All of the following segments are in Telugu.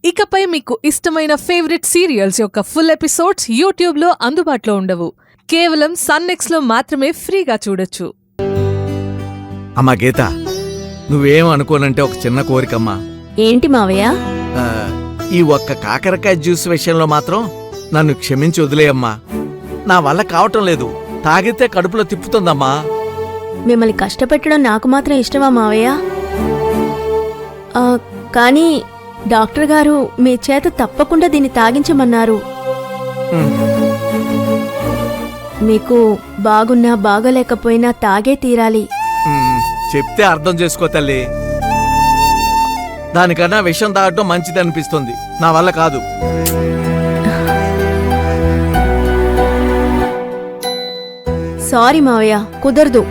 ఇకపై మీకు ఇష్టమైన ఫేవరెట్ సీరియల్స్ యొక్క ఫుల్ ఎపిసోడ్స్ యూట్యూబ్లో అందుబాటులో ఉండవు. కేవలం సన్నెక్స్లో మాత్రమే ఫ్రీగా చూడొచ్చు. అమ్మా గీత, నువ్వేం అనుకోనంటే ఒక చిన్న కోరికమ్మా. ఏంటి మావయ్య? ఈ ఒక్క కాకరకాయ జ్యూస్ విషయంలో మాత్రం నన్ను క్షమించి వదిలేయమ్మా. నా వల్ల కావటం లేదు, తాగితే కడుపులో తిప్పుతుందమ్మా. మిమ్మల్ని కష్టపెట్టడం నాకు మాత్రం ఇష్టమా మావయ్య? కానీ డాక్టర్ గారు మీ చేత తప్పకుండా దీన్ని తాగించమన్నారు. మీకు బాగున్నా బాగోలేకపోయినా తాగే తీరాలి. చెప్తే అర్థం చేసుకో తల్లి. దానికన్నా విషం తాగటం మంచిది అనిపిస్తుంది, నా వల్ల కాదు. సారీ మావయ్య, కుదరదు.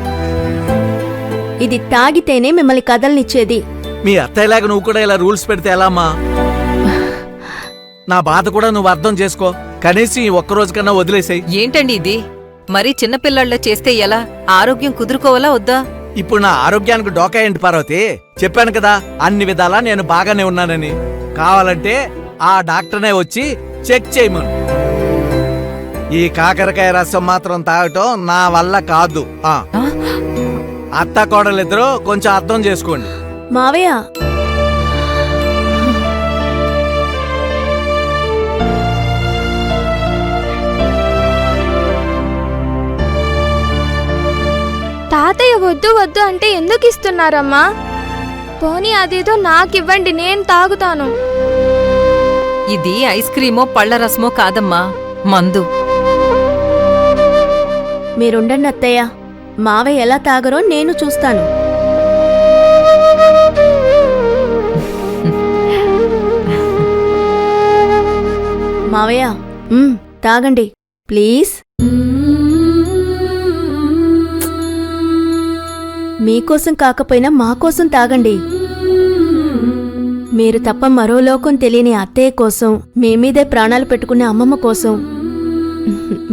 ఇది తాగితేనే మిమ్మల్ని కదలనిచ్చేది. మీ అత్తయ్యలాగా నువ్వు కూడా ఇలా రూల్స్ పెడితే ఎలా అమ్మా? నా బాధ కూడా నువ్వు అర్థం చేసుకో. కనీసం ఈ ఒక్కరోజు కన్నా వదిలేసాయి. ఏంటండి ఇది? మరీ చిన్నపిల్లళ్ళ చేస్తే ఎలా? ఆరోగ్యం కుదురుకోవాలా వద్దా? ఇప్పుడు నా ఆరోగ్యానికి డోకా ఏంటి పార్వతి? చెప్పాను కదా, అన్ని విధాలా నేను బాగానే ఉన్నానని. కావాలంటే ఆ డాక్టర్నే వచ్చి చెక్ చేయమను. ఈ కాకరకాయ రసం మాత్రం తాగటం నా వల్ల కాదు. అత్త కోడలిద్దరూ కొంచెం అర్థం చేసుకోండి. మావయ్య, తాతయ్య వద్దు వద్దు అంటే ఎందుకు ఇస్తున్నారమ్మా? పోనీ అదేదో నాకివ్వండి, నేను తాగుతాను. ఇది ఐస్ క్రీమో పళ్ల రసమో కాదమ్మా, మందు. మీరుండండి అత్తయ్య, మావయ్య ఎలా తాగరో నేను చూస్తాను. మావయ్య, తాగండి ప్లీజ్. మీకోసం కాకపోయినా మాకోసం తాగండి. మీరు తప్ప మరో లోకం తెలియని అత్తయ్య కోసం, మీ మీదే ప్రాణాలు పెట్టుకునే అమ్మమ్మ కోసం,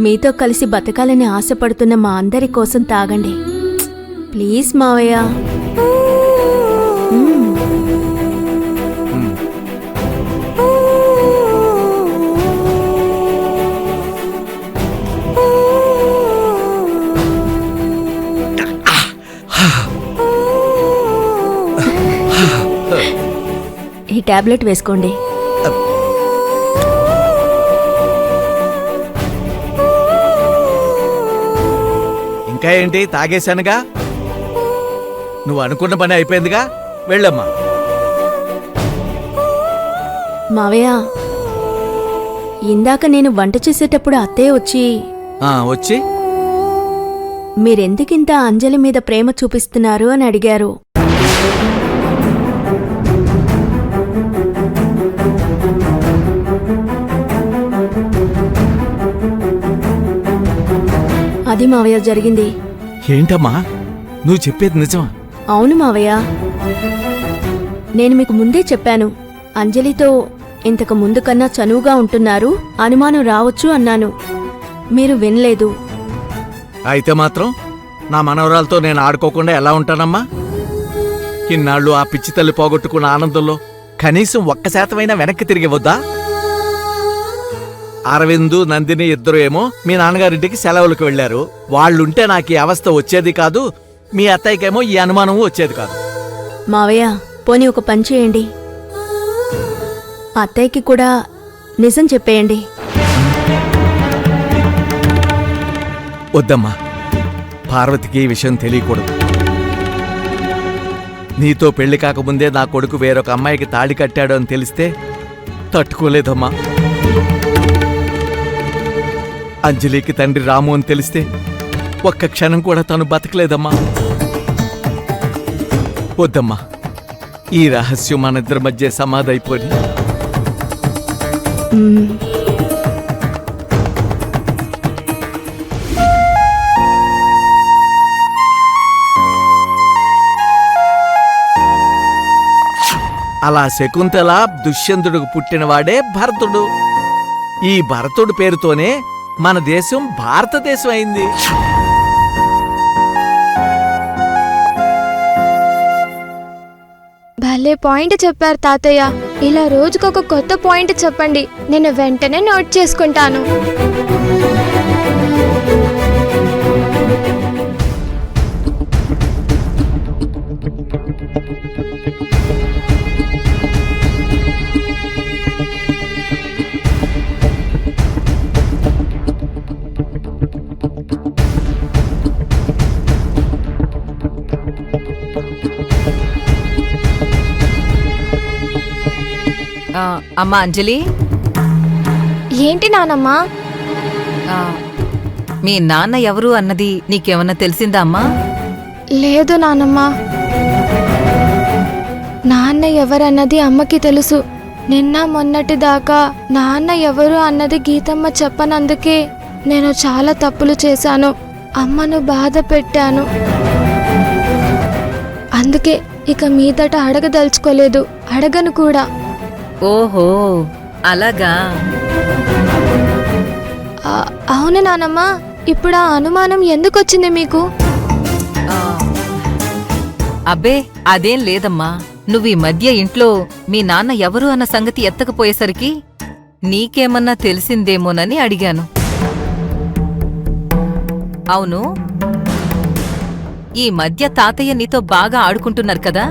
మీతో కలిసి బతకాలని ఆశపడుతున్న మా అందరి కోసం తాగండి ప్లీజ్ మావయ్య. ఈ టాబ్లెట్ వేసుకోండి. ఇంకా ఏంటి, తాగేశానుగా. నువ్వు అనుకున్న పని అయిపోయిందిగా, వెళ్ళమ్మా. మావయ్య, ఇందాక నేను వంట చేసేటప్పుడు అత్తయ్య వచ్చి మీరెందుకింత అంజలి మీద ప్రేమ చూపిస్తున్నారు అని అడిగారు. అది మావయ్య జరిగింది. ఏంటమ్మా నువ్వు చెప్పేది నిజమా? అవును మావయ్య, నేను మీకు ముందే చెప్పాను, అంజలితో ఇంతకు ముందు కన్నా చనువుగా ఉంటున్నారు, అనుమానం రావచ్చు అన్నాను. మీరు వినలేదు. అయితే మాత్రం నా మనవరాలతో నేను ఆడుకోకుండా ఎలా ఉంటానమ్మా? ఇన్నాళ్ళు ఆ పిచ్చి తల్లి పోగొట్టుకున్న ఆనందంలో కనీసం 1% వెనక్కి తిరిగి వద్దా? అరవిందు, నందిని ఇద్దరు ఏమో మీ నాన్నగారింటికి సెలవులకు వెళ్లారు. వాళ్ళుంటే నాకు ఈ అవస్థ వచ్చేది కాదు, మీ అత్తయ్యకేమో ఈ అనుమానము వచ్చేది కాదు. మావయ్య, పోనీ ఒక పని చేయండి, అత్తయ్యకి కూడా నిజం చెప్పేయండి. వద్దమ్మా, పార్వతికి ఈ విషయం తెలియకూడదు. నీతో పెళ్లి కాకముందే నా కొడుకు వేరొక అమ్మాయికి తాళి కట్టాడు అని తెలిస్తే తట్టుకోలేదమ్మా. అంజలికి తండ్రి రాము అని తెలిస్తే ఒక్క క్షణం కూడా తను బతకలేదమ్మా. వద్దమ్మా, ఈ రహస్యం మన ఇద్దరి మధ్య సమాధైపోయి. అలా శకుంతల దుష్యంతుడికి పుట్టినవాడే భరతుడు. ఈ భరతుడి పేరుతోనే మన దేశం భారతదేశం అయింది. భలే పాయింట్ చెప్పారు తాతయ్య. ఇలా రోజుకొక కొత్త పాయింట్ చెప్పండి, నేను వెంటనే నోట్ చేసుకుంటాను. అమ్మా అంజలి, ఏంటి నానమ్మా? ఆ, మీ నాన్న ఎవరు అన్నది నీకేమన్నా తెలిసిందా అమ్మా? లేదు నానమ్మా, నాన్న ఎవరన్నది అమ్మకి తెలుసు. నిన్న మొన్నటి దాకా నాన్న ఎవరు అన్నది గీతమ్మ చెప్పనందుకే నేను చాలా తప్పులు చేశాను, అమ్మను బాధ పెట్టాను. అందుకే ఇక మీదట అడగదలుచుకోలేదు, అడగను కూడా. ఓహో అలాగా. అవును నానమ్మ, ఇప్పుడు ఆ అనుమానం ఎందుకొచ్చింది మీకు? ఆ, అబ్బే అదేం లేదమ్మా. నువ్వు ఈ మధ్య ఇంట్లో మీ నాన్న ఎవరు అన్న సంగతి ఎత్తకపోయేసరికి నీకేమన్నా తెలిసిందేమోనని అడిగాను. అవును, ఈ మధ్య తాతయ్య నీతో బాగా ఆడుకుంటున్నారు కదా?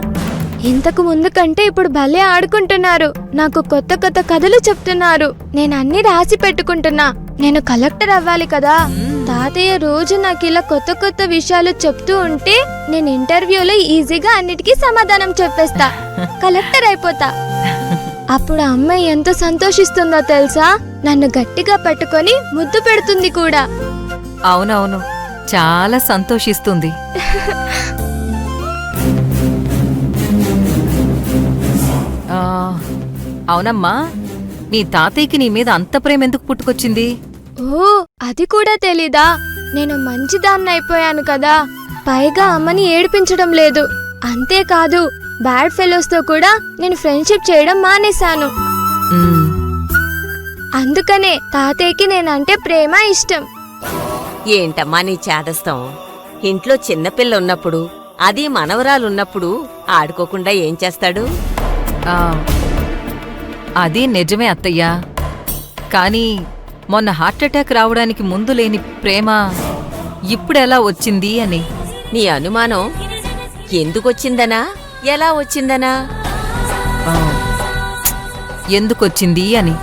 ఇంతకు ముందు కంటే ఇప్పుడు భలే ఆడుకుంటున్నారు, నాకు కొత్త కొత్త కథలు చెప్తున్నారు. నేను అన్ని రాసి పెట్టుకుంటున్నా. నేను కలెక్టర్ అవ్వాలి కదా. తాతయ్య రోజు నాకు ఇలా కొత్త కొత్త విషయాలు చెప్తూ ఉంటే నేను ఇంటర్వ్యూలో ఈజీగా అన్నిటికీ సమాధానం చెప్పేస్తా, కలెక్టర్ అయిపోతా. అప్పుడు అమ్మ ఎంత సంతోషిస్తుందో తెలుసా? నన్ను గట్టిగా పట్టుకొని ముద్దు పెడుతుంది కూడా. అవునవును, చాలా సంతోషిస్తుంది. అవునమ్మా, నీ తాతయ్యకి నీ మీద అంత ప్రేమ ఎందుకు పుట్టుకొచ్చింది? ఓ, అది కూడా తెలీదా? నేను మంచిదాన్ని అయిపోయాను కదా, పైగా అమ్మని ఏడిపించడం లేదు. అంతేకాదు, బ్యాడ్ ఫెలోస్ తో కూడా నేను ఫ్రెండ్షిప్ చేయడం మానేశాను. మ్మ్. అందుకనే తాతయ్యకి నేనంటే ప్రేమ, ఇష్టం. ఏంటమ్మా నీ చేదస్తం? ఇంట్లో చిన్నపిల్ల ఉన్నప్పుడు, అది మనవరాలున్నప్పుడు ఆడుకోకుండా ఏం చేస్తాడు? ఆ, అది నిజమే అత్తయ్యా. కానీ మొన్న హార్ట్అటాక్ రావడానికి ముందు లేని ప్రేమ ఇప్పుడెలా వచ్చింది అని. నీ అనుమానం ఎందుకొచ్చిందనా, ఎలా వచ్చిందనా? ఆ, ఎందుకొచ్చింది అని.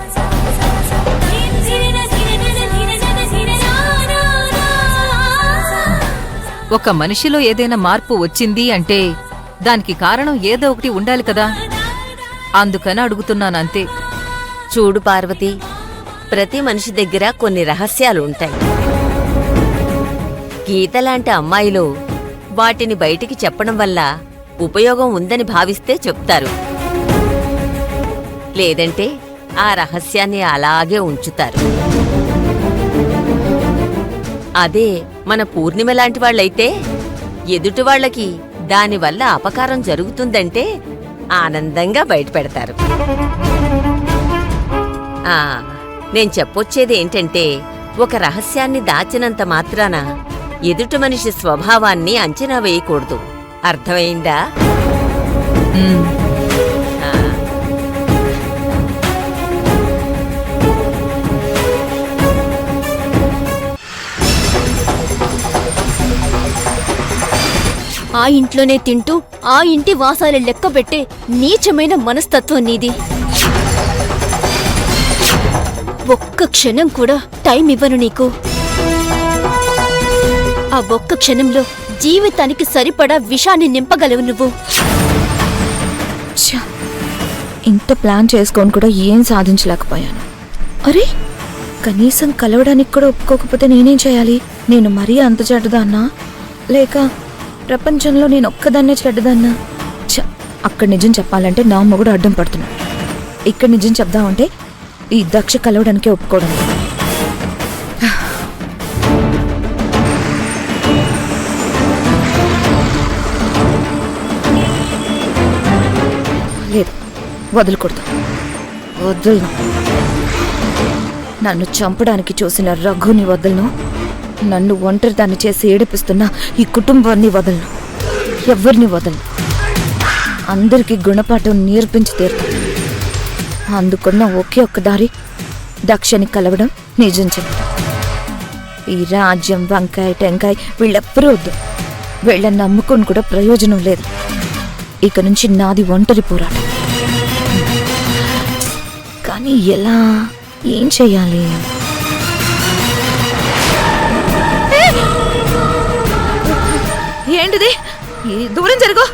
ఒక మనిషిలో ఏదైనా మార్పు వచ్చింది అంటే దానికి కారణం ఏదో ఒకటి ఉండాలి కదా, అందుకని అడుగుతున్నానంతే. చూడు పార్వతి, ప్రతి మనిషి దగ్గర కొన్ని రహస్యాలు ఉంటాయి. గీతలాంటి అమ్మాయిలు వాటిని బయటికి చెప్పడం వల్ల ఉపయోగం ఉందని భావిస్తే చెప్తారు, లేదంటే ఆ రహస్యాన్ని అలాగే ఉంచుతారు. అదే మన పూర్ణిమ లాంటి వాళ్ళైతే ఎదుటివాళ్లకి దానివల్ల అపకారం జరుగుతుందంటే ఆనందంగా బయటపెడతారు. నేను చెప్పొచ్చేది ఏంటంటే, ఒక రహస్యాన్ని దాచినంత మాత్రాన ఎదుటి మనిషి స్వభావాన్ని అంచనా వేయకూడదు. అర్థమైందా? మ్మ్. ఆ. ఆ ఇంట్లోనే తింటూ ఆ ఇంటి వాసాలు లెక్కబెట్టే నీచమైన మనస్తత్వం నీది. ఒక్క క్షణం కూడా టైం ఇవ్వను నీకు. ఆ ఒక్క క్షణంలో జీవితానికి సరిపడా విషాన్ని నింపగలవు నువ్వు. ఛ! ఇంత ప్లాన్ చేసుకొని కూడా ఏం సాధించలేకపోయాను. అరే, కనీసం కలవడానికి కూడా ఒప్పుకోకపోతే నేనేం చేయాలి? నేను మరీ అంత చెడ్డదాన్నా, లేక ప్రపంచంలో నేను ఒక్కదాన్నే చెడ్డదాన్నా? అక్కడ నిజం చెప్పాలంటే నా మొగుడు అడ్డం పడుతున్నాడు. ఇక్కడ నిజం చెప్దామంటే ఈ దక్ష కలవడానికే ఒప్పుకోవడం. లేదు, వదలకూడదు, వదలను. నన్ను చంపడానికి చూసిన రఘుని వదలను, నన్ను ఒంటరిదాన్ని చేసి ఏడిపిస్తున్న ఈ కుటుంబాన్ని వదలను, ఎవరిని వదలను. అందరికీ గుణపాఠం నేర్పించి తీరుతాను. అందుకున్న ఒకే ఒక్క దారి దక్షని కలవడం, నిజం చెప్పడం. ఈ రాజ్యం, వంకాయ టెంకాయ వీళ్ళెవ్వరూ వద్దు. వీళ్ళని నమ్ముకొని కూడా ప్రయోజనం లేదు. ఇక నుంచి నాది ఒంటరి పోరాటం. కానీ ఎలా, ఏం చెయ్యాలి? ఏంటిది? దూరం జరుగు.